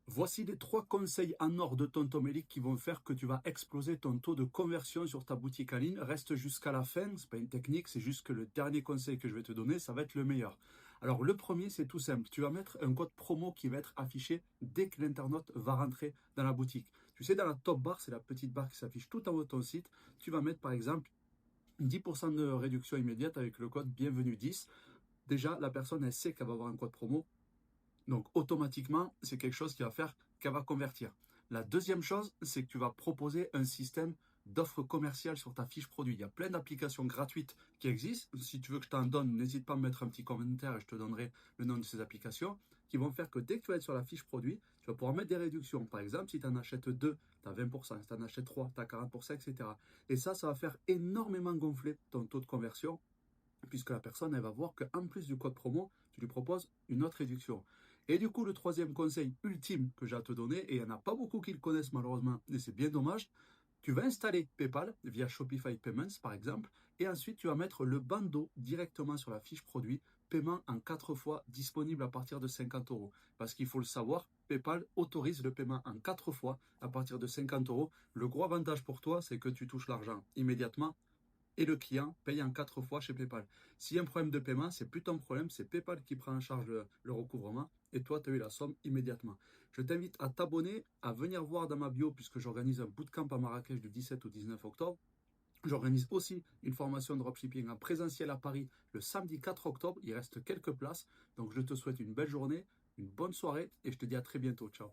Voici les 3 conseils en or de Tonton Melik qui vont faire que tu vas exploser ton taux de conversion sur ta boutique en ligne. Reste jusqu'à la fin, c'est pas une technique, c'est juste que le dernier conseil que je vais te donner, ça va être le meilleur. Alors le premier, c'est tout simple. Tu vas mettre un code promo qui va être affiché dès que l'internaute va rentrer dans la boutique. Tu sais, dans la top bar, c'est la petite barre qui s'affiche tout en haut de ton site. Tu vas mettre par exemple 10% de réduction immédiate avec le code bienvenue 10. Déjà, la personne, elle sait qu'elle va avoir un code promo. Donc automatiquement, c'est quelque chose qui va faire qu'elle va convertir. La deuxième chose, c'est que tu vas proposer un système d'offres commerciales sur ta fiche produit. Il y a plein d'applications gratuites qui existent. Si tu veux que je t'en donne, n'hésite pas à me mettre un petit commentaire et je te donnerai le nom de ces applications qui vont faire que dès que tu vas être sur la fiche produit, tu vas pouvoir mettre des réductions. Par exemple, si tu en achètes 2, tu as 20%. Si tu en achètes 3, tu as 40%, etc. Et ça va faire énormément gonfler ton taux de conversion puisque la personne, elle va voir qu'en plus du code promo, tu lui proposes une autre réduction. Et du coup, le troisième conseil ultime que j'ai à te donner, et il n'y en a pas beaucoup qui le connaissent malheureusement, et c'est bien dommage, tu vas installer PayPal via Shopify Payments par exemple, et ensuite tu vas mettre le bandeau directement sur la fiche produit, paiement en 4 fois disponible à partir de 50 euros. Parce qu'il faut le savoir, PayPal autorise le paiement en 4 fois à partir de 50 euros. Le gros avantage pour toi, c'est que tu touches l'argent immédiatement et le client paye en 4 fois chez PayPal. S'il y a un problème de paiement, c'est plus ton problème, c'est PayPal qui prend en charge le recouvrement et toi, tu as eu la somme immédiatement. Je t'invite à t'abonner, à venir voir dans ma bio puisque j'organise un bootcamp à Marrakech du 17 au 19 octobre. J'organise aussi une formation de dropshipping en présentiel à Paris le samedi 4 octobre. Il reste quelques places. Donc je te souhaite une belle journée, une bonne soirée et je te dis à très bientôt. Ciao.